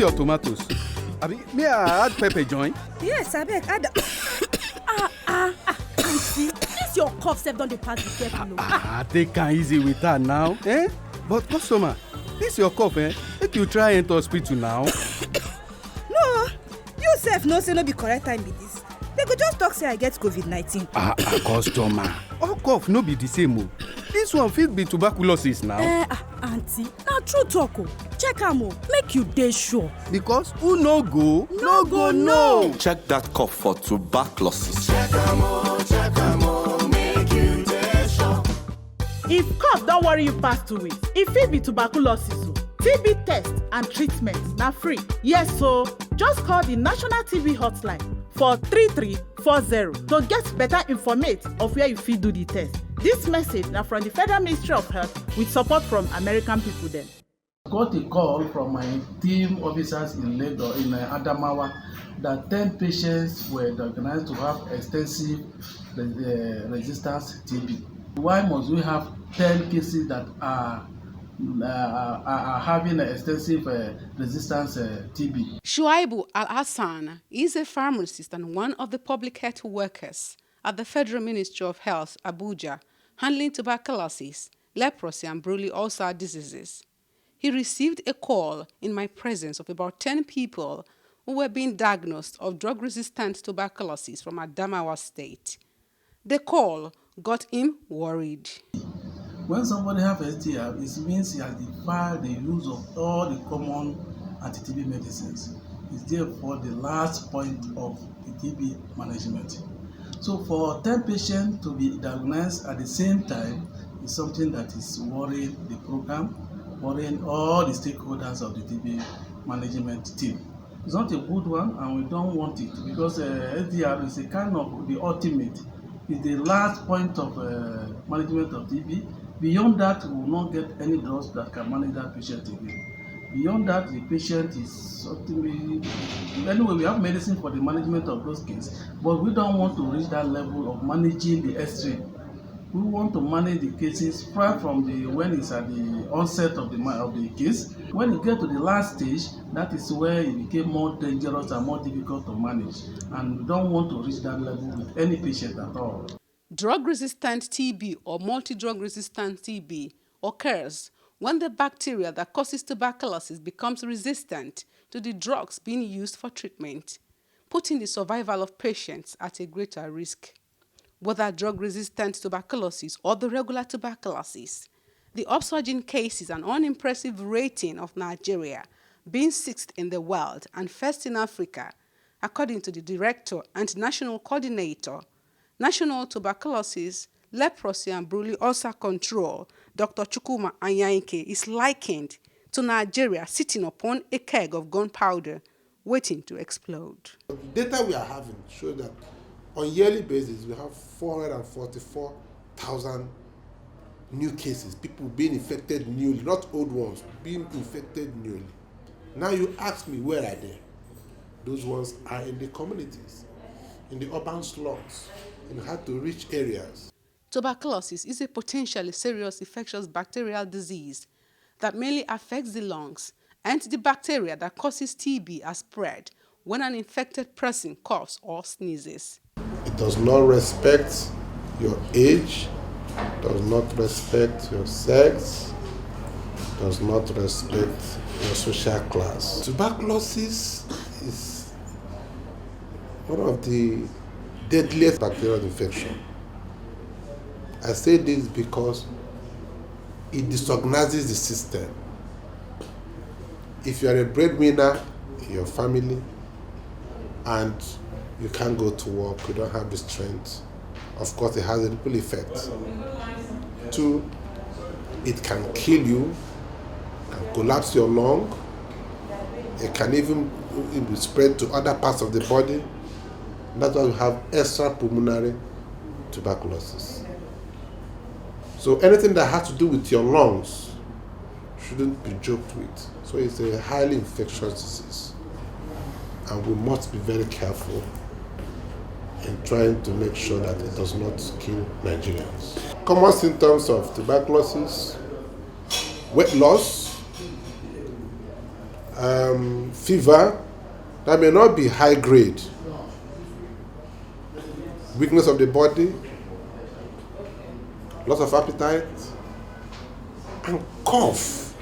your tomatoes. May I add pepper join? Yes, I beg. Add. Auntie, this your cough self don dey pass the careful. Take am easy with her now. But customer, this your cough, Make you try enter hospital now. No, you sef know say no be correct time be this. They go just talk say I get COVID-19. Customer, all cough no be the same o. This one fit be tuberculosis now. Auntie, na true talk o. Check am o, make you dey sure. Because who no go, no go know. Check that cough for tuberculosis. Check am o, make you dey sure. If cough don worry you pass 2 weeks, e fit be tuberculosis o. TB test and treatment na free. Yes so, just call the National TB Hotline for 3340 to get better information of where you fit do the test. This message na from the Federal Ministry of Health with support from American people dem. Got a call from my team officers in Lagos, in Adamawa, that 10 patients were diagnosed to have extensive resistance TB. Why must we have 10 cases that are having extensive resistance TB? Shuaibu Al-Hassan is a pharmacist and one of the public health workers at the Federal Ministry of Health, Abuja, handling tuberculosis, leprosy, and brutal ulcer diseases. He received a call in my presence of about 10 people who were being diagnosed of drug-resistant tuberculosis from Adamawa State. The call got him worried. When somebody has STI, it means he has defied the use of all the common anti-TB medicines. It's therefore the last point of the TB management. So for 10 patients to be diagnosed at the same time is something that is worrying the program, worrying all the stakeholders of the TB management team. It's not a good one and we don't want it because SDR is a kind of the ultimate, is the last point of management of TB. Beyond that, we will not get any drugs that can manage that patient again. Beyond that, the patient is something anyway, we have medicine for the management of those cases, but we don't want to reach that level of managing the extreme. We want to manage the cases right from when it's at the onset of the case. When you get to the last stage, that is where it became more dangerous and more difficult to manage. And we don't want to reach that level with any patient at all. Drug-resistant TB or multi-drug-resistant TB occurs when the bacteria that causes tuberculosis becomes resistant to the drugs being used for treatment, putting the survival of patients at a greater risk. Whether drug-resistant tuberculosis or the regular tuberculosis, the upsurge in cases and unimpressive rating of Nigeria being 6th in the world and 1st in Africa, according to the Director and National Coordinator, National Tuberculosis, Leprosy and Brutal Ulcer Control, Dr. Chukwuma Anyaike, is likened to Nigeria sitting upon a keg of gunpowder waiting to explode. The data we are having show that on a yearly basis, we have 444,000 new cases, people being infected newly, not old ones, being infected newly. Now you ask me, where are they? Those ones are in the communities, in the urban slums, in hard-to-reach areas. Tuberculosis is a potentially serious infectious bacterial disease that mainly affects the lungs, and the bacteria that causes TB are spread when an infected person coughs or sneezes. It does not respect your age, does not respect your sex, does not respect your social class. Tuberculosis is one of the deadliest bacterial infection. I say this because it disorganizes the system. If you are a breadwinner in your family and you can't go to work, you don't have the strength, of course it has a ripple effect. 2, it can kill you, can collapse your lung, it can even be spread to other parts of the body. That's why we have extrapulmonary tuberculosis. So anything that has to do with your lungs shouldn't be joked with. So it's a highly infectious disease. And we must be very careful in trying to make sure that it does not kill Nigerians. Common symptoms of tuberculosis: weight loss, fever that may not be high grade, weakness of the body, loss of appetite, and cough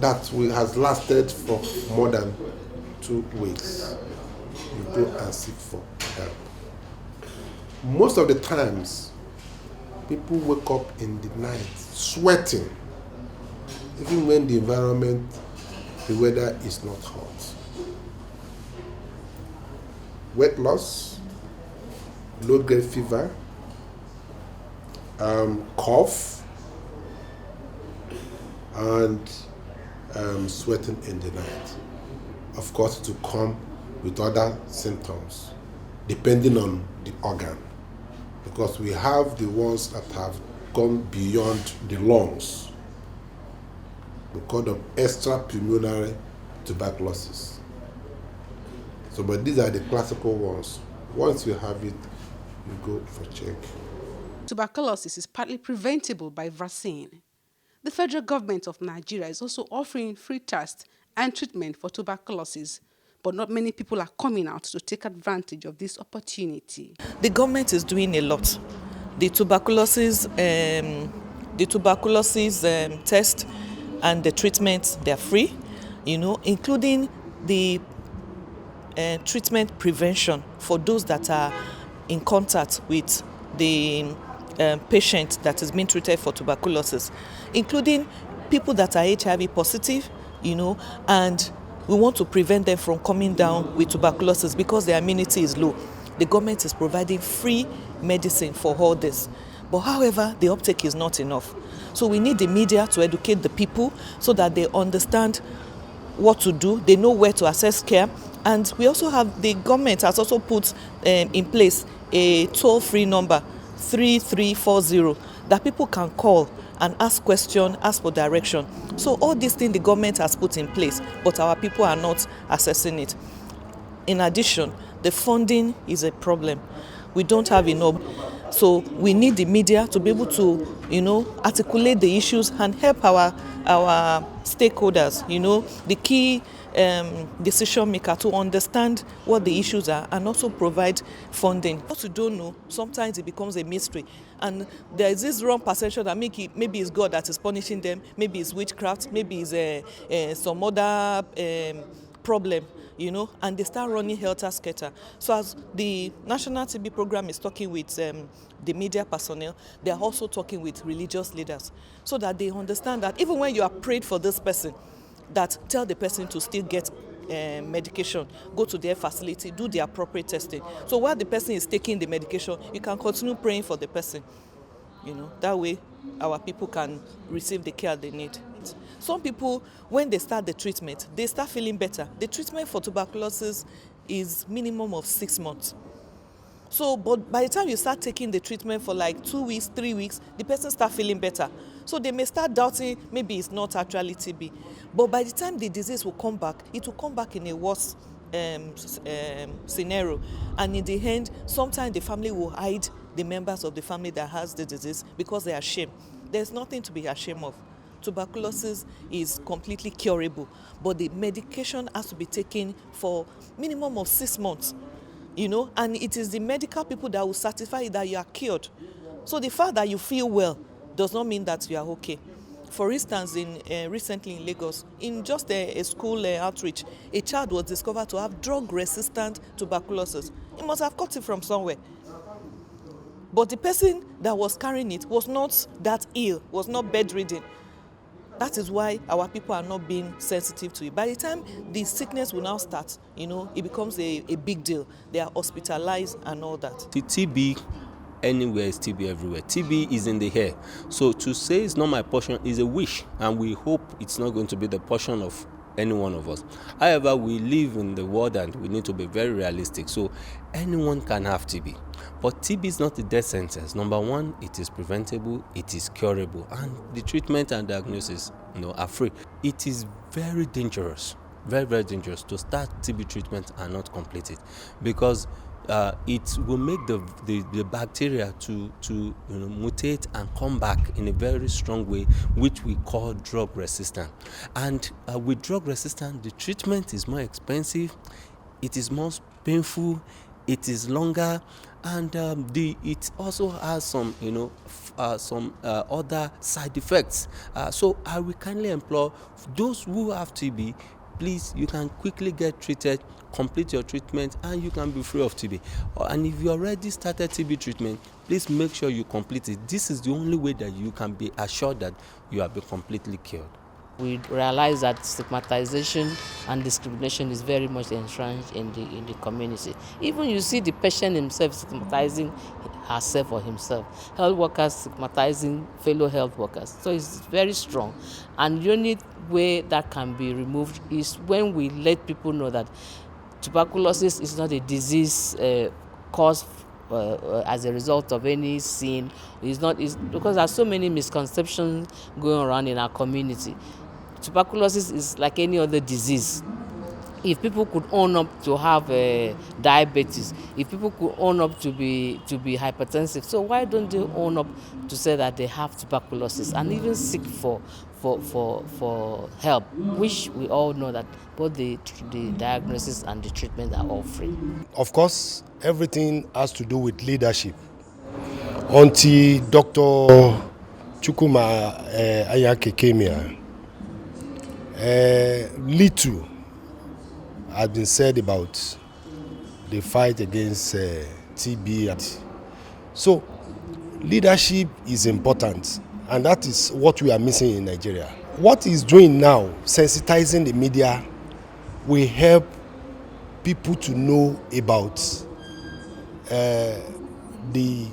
that has lasted for more than 2 weeks. You go and seek for help. Most of the times, people wake up in the night sweating, even when the environment, the weather is not hot. Weight loss, low-grade fever, cough, and sweating in the night. Of course, to come with other symptoms, depending on the organ, because we have the ones that have gone beyond the lungs. We call them extrapulmonary tuberculosis. So, but these are the classical ones. Once you have it, you go for check. Tuberculosis is partly preventable by vaccine. The federal government of Nigeria is also offering free tests and treatment for tuberculosis, but not many people are coming out to take advantage of this opportunity. The government is doing a lot. The tuberculosis test and the treatment, they're free, including the treatment prevention for those that are in contact with the patient that is being treated for tuberculosis, including people that are HIV positive, and we want to prevent them from coming down with tuberculosis because their immunity is low. The government is providing free medicine for all this. But however, the uptake is not enough. So we need the media to educate the people so that they understand what to do, they know where to access care. And we also have, the government has also put in place a toll-free number, 3340, that people can call and ask questions, ask for direction. So all these things the government has put in place, but our people are not accessing it. In addition, the funding is a problem. We don't have enough. So we need the media to be able to, articulate the issues and help our stakeholders, the key decision maker to understand what the issues are and also provide funding. What you don't know, sometimes it becomes a mystery. And there is this wrong perception that maybe it's God that is punishing them, maybe it's witchcraft, maybe it's some other problem, and they start running helter-skelter. So as the National TB program is talking with the media personnel, they are also talking with religious leaders so that they understand that even when you are prayed for this person, that tell the person to still get medication, go to their facility, do the appropriate testing. So while the person is taking the medication, you can continue praying for the person. That way our people can receive the care they need. Some people, when they start the treatment, they start feeling better. The treatment for tuberculosis is minimum of 6 months. So, but by the time you start taking the treatment for like 2 weeks, 3 weeks, the person start feeling better. So they may start doubting maybe it's not actually TB. But by the time the disease will come back, it will come back in a worse scenario. And in the end, sometimes the family will hide the members of the family that has the disease because they are ashamed. There's nothing to be ashamed of. Tuberculosis is completely curable, but the medication has to be taken for minimum of 6 months. And it is the medical people that will certify that you are cured. So the fact that you feel well does not mean that you are okay. For instance, recently in Lagos, in just a school outreach, a child was discovered to have drug-resistant tuberculosis. He must have caught it from somewhere. But the person that was carrying it was not that ill, was not bedridden. That is why our people are not being sensitive to it. By the time the sickness will now start, it becomes a big deal. They are hospitalized and all that. The TB anywhere is TB everywhere. TB is in the air. So to say it's not my portion is a wish, and we hope it's not going to be the portion of any one of us. However, we live in the world and we need to be very realistic. So anyone can have TB. But TB is not a death sentence. Number one, it is preventable, it is curable, and the treatment and diagnosis are free. It is very dangerous, very, very dangerous to start TB treatment and not complete it, because it will make the bacteria to mutate and come back in a very strong way, which we call drug resistant. And with drug resistant, the treatment is more expensive, it is more painful, it is longer, and it also has some other side effects. So I will kindly implore those who have TB, please, you can quickly get treated, complete your treatment, and you can be free of TB. And if you already started TB treatment, please make sure you complete it. This is the only way that you can be assured that you have been completely cured. We realize that stigmatization and discrimination is very much entrenched in the community. Even you see the patient himself stigmatizing herself or himself, health workers stigmatizing fellow health workers. So it's very strong. And the only way that can be removed is when we let people know that tuberculosis is not a disease caused as a result of any sin. It's because there are so many misconceptions going around in our community. Tuberculosis is like any other disease. If people could own up to have diabetes, if people could own up to be hypertensive, so why don't they own up to say that they have tuberculosis and even seek for help, which we all know that both the diagnosis and the treatment are all free. Of course, everything has to do with leadership. Until Dr. Chukuma Ayake came here, little has been said about the fight against TB. So, leadership is important, and that is what we are missing in Nigeria. What he's doing now, sensitizing the media, will help people to know about the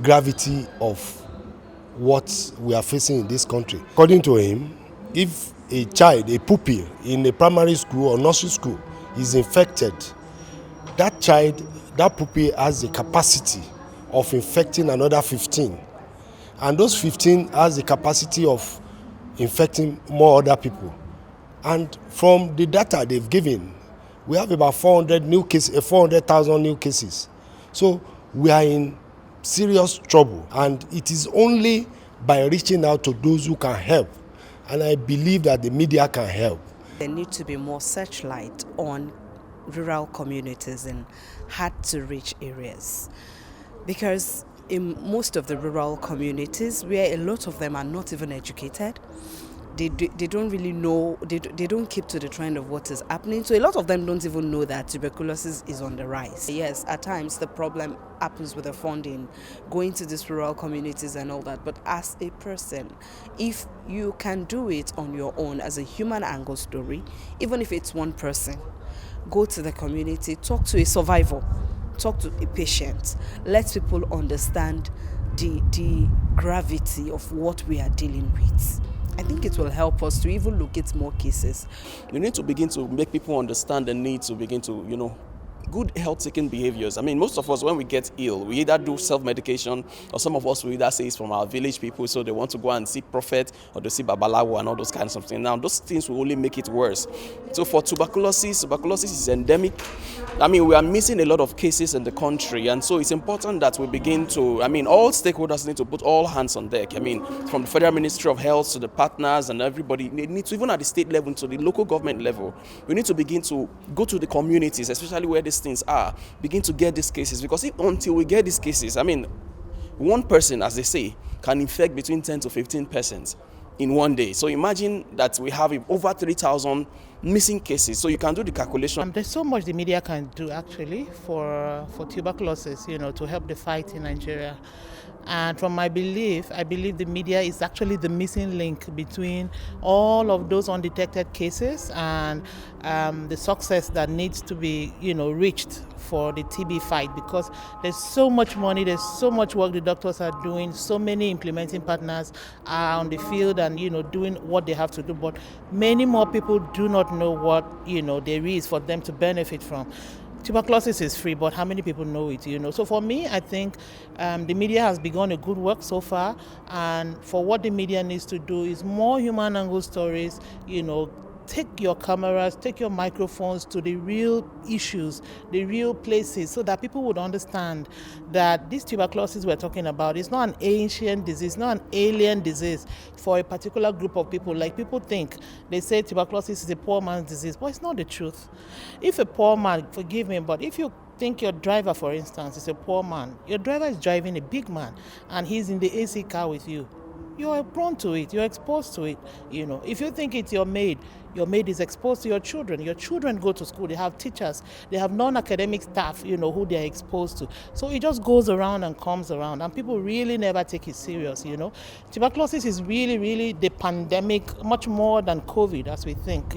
gravity of what we are facing in this country. According to him, if a child, a pupil in a primary school or nursery school is infected, that child, that pupil has the capacity of infecting another 15. And those 15 has the capacity of infecting more other people. And from the data they've given, we have about 400,000 new cases. So we are in serious trouble, and it is only by reaching out to those who can help. And I believe that the media can help. There needs to be more searchlight on rural communities and hard-to-reach areas, because in most of the rural communities, where a lot of them are not even educated, they don't really know, they don't keep to the trend of what is happening. So a lot of them don't even know that tuberculosis is on the rise. Yes, at times the problem happens with the funding, going to these rural communities and all that. But as a person, if you can do it on your own as a human angle story, even if it's one person, go to the community, talk to a survivor, talk to a patient, let people understand the gravity of what we are dealing with. I think it will help us to even look at more cases. We need to begin to make people understand the need to begin to, good health-seeking behaviors. I mean, most of us, when we get ill, we either do self-medication, or some of us will either say it's from our village people, so they want to go and see prophet, or they see babalawo and all those kinds of things. Now, those things will only make it worse. So for tuberculosis is endemic. I mean, we are missing a lot of cases in the country, and so it's important that we begin to, all stakeholders need to put all hands on deck. From the Federal Ministry of Health to the partners and everybody, they need to, even at the state level to the local government level, we need to begin to go to the communities, especially where these things are, begin to get these cases, because until we get these cases, one person, as they say, can infect between 10 to 15 persons in one day. So imagine that we have over 3,000 missing cases. So you can do the calculation. There's so much the media can do actually for tuberculosis, to help the fight in Nigeria. And from my belief, I believe the media is actually the missing link between all of those undetected cases and the success that needs to be, reached for the TB fight, because there's so much money, there's so much work the doctors are doing, so many implementing partners are on the field and, doing what they have to do. But many more people do not know what, there is for them to benefit from. Tuberculosis is free, but how many people know it, So for me, I think the media has begun a good work so far, and for what the media needs to do is more human angle stories, take your cameras, take your microphones to the real issues, the real places, so that people would understand that this tuberculosis we're talking about is not an ancient disease, not an alien disease for a particular group of people. Like people think, they say tuberculosis is a poor man's disease, but it's not the truth. If a poor man, forgive me, but if you think your driver, for instance, is a poor man, your driver is driving a big man, and he's in the AC car with you, you're prone to it, you're exposed to it. If you think it's your maid is exposed to your children go to school, they have teachers, they have non-academic staff, who they're exposed to. So it just goes around and comes around, and people really never take it serious. Tuberculosis is really, really the pandemic, much more than COVID, as we think.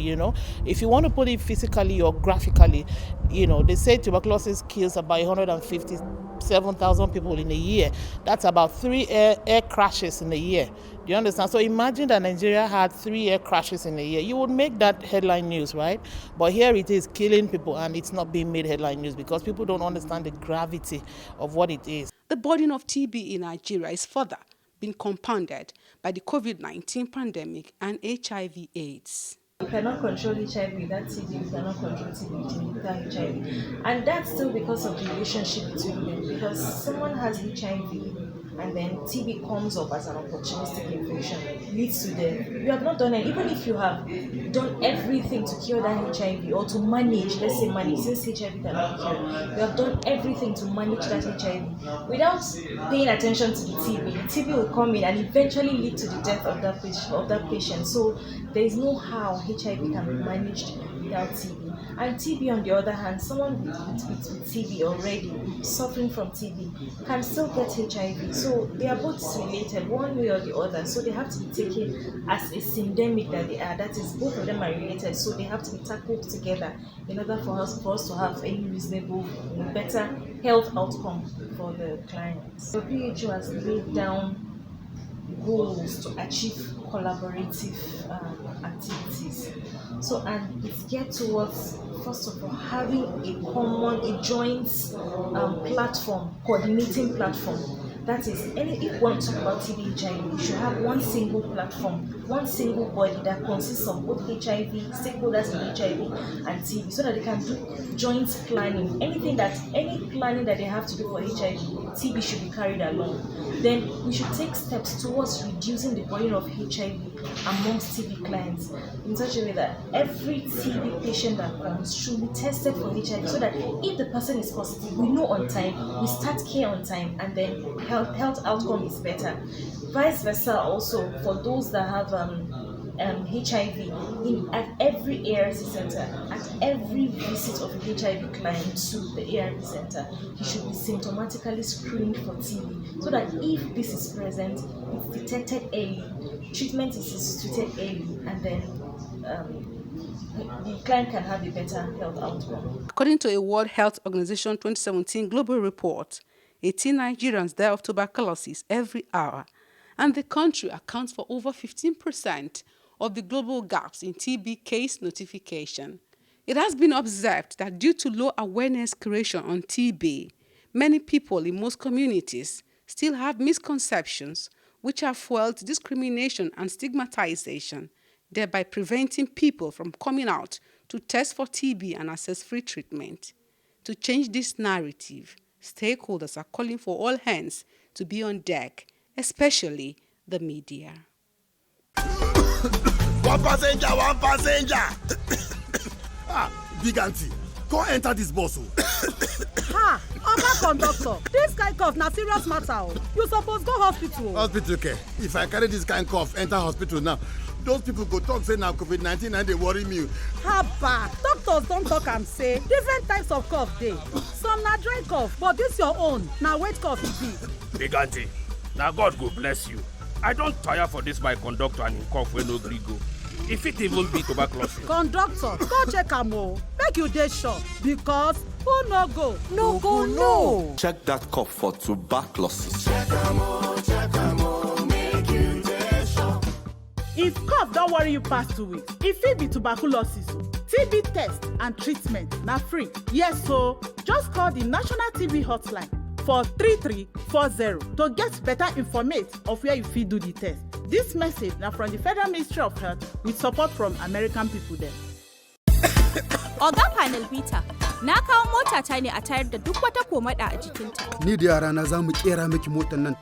If you want to put it physically or graphically, they say tuberculosis kills about 157,000 people in a year. That's about 3 air crashes in a year. Do you understand? So imagine that Nigeria had 3 air crashes in a year. You would make that headline news, right? But here it is killing people, and it's not being made headline news because people don't understand the gravity of what it is. The burden of TB in Nigeria is further being compounded by the COVID-19 pandemic and HIV/AIDS. You cannot control HIV without TB, you cannot control TB without HIV. And that's still because of the relationship between them. Because someone has HIV and then TB comes up as an opportunistic infection, leads to death. You have not done it, even if you have done everything to cure that HIV or to manage, let's say manage, since HIV cannot cure, you have done everything to manage that HIV. Without paying attention to the TB will come in and eventually lead to the death of that patient. So there is no how HIV can be managed without TB. And TB, on the other hand, someone with TB already, suffering from TB, can still get HIV. So they are both related, one way or the other. So they have to be taken as a syndemic that they are. That is, both of them are related. So they have to be tackled together in order for us to have any reasonable, better health outcome for the clients. So WHO has laid down goals to achieve collaborative activities. So, and it's geared towards, first of all, having a joint platform, coordinating platform. That is, if you want to talk about TB, HIV, you should have one single platform, one single body that consists of both HIV, stakeholders in HIV and TB, so that they can do joint planning. Any planning that they have to do for HIV, TB should be carried along. Then we should take steps towards reducing the burden of HIV amongst TB clients in such a way that every TB patient that comes should be tested for HIV, so that if the person is positive, we know on time, we start care on time, and then health outcome is better. Vice versa also for those that have HIV, at every ARC center, at every visit of a HIV client to the ARC center, he should be symptomatically screened for TB, so that if this is present, it's detected early, treatment is instituted early, and then the client can have a better health outcome. According to a World Health Organization 2017 global report, 18 Nigerians die of tuberculosis every hour, and the country accounts for over 15% of the global gaps in TB case notification. It has been observed that due to low awareness creation on TB, many people in most communities still have misconceptions which have fueled discrimination and stigmatization, thereby preventing people from coming out to test for TB and access free treatment. To change this narrative, stakeholders are calling for all hands to be on deck, especially the media. One passenger. Big auntie, go enter this bus. Ha! Oga conductor, this kind cough na serious matter. You suppose go hospital. Hospital care. If I carry this kind cough enter hospital now, those people go talk say na COVID-19 and they worry me. Haba, doctors don talk am say different types of cough dey. Some na dry cough, but this your own na wet cough e be. Big auntie, na God go bless you. I don tire for this my conductor and him cough wey no gree go. E fit even be tuberculosis. Conductor, go check am o, make you dey sure, because who no go? No go know. Check that cough for tuberculosis. Check am o, make you dey sure. If cough don worry you pass 2 weeks, e fit be tuberculosis o. TB test and treatment na free. Yes o, just call the National TB Hotline for 3340 to get better informate of where you fit do the test. This message now from the Federal Ministry of Health with support from American people there. Oga Panel Bita, na kawo mota ta ne a tayar da duk wata komada a jikinta. Ni da yara na za mu kera miki motar nan.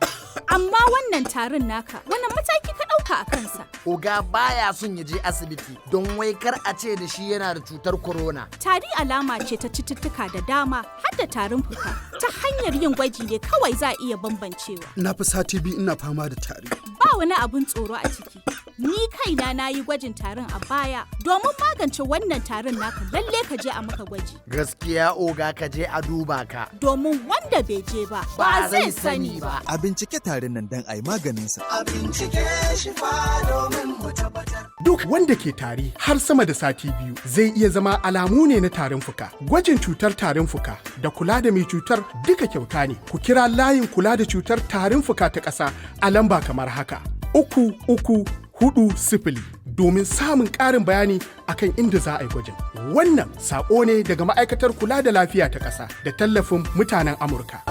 Amma wannan tarin naka, wannan mataki ka ɗauka a kansa? Oga baya son ya je asibiti don wai kar a ce da shi yana da cutar corona. Tari alama ce ta cututtuka da dama, har da tarin fuka. Ta hanyar yin gwaji ne kawai za a iya bambancewa. Na fi sati biyu ina fama da tari. Ba wani abun tsoro a ciki. Ni kaina na yi gwajin tarin a baya. Domin magance wannan tarin naka lalle ka je a maka gwaji. Gaskiya oga ka je a duba ka. Domin wanda bai je ba zai sani ba. A bincike tarin nan dan ai maganinsa. A bincike shi fa domin mu tabbatar. Duk wanda ke tari har sama da sati biyu zai iya zama alamu ne na tarin fuka. Gwajin cutar tarin fuka da kula da mai cutar duka kyauta ne. Ku kira layin kula da cutar tarin fuka ta ƙasa a lamba kamar haka. 334 domin samun ƙarin bayani akan inda za a yi gwajin. Wannan saƙo ne daga ma'aikatar kula da lafiya ta ƙasa da tallafin mutanen Amurka.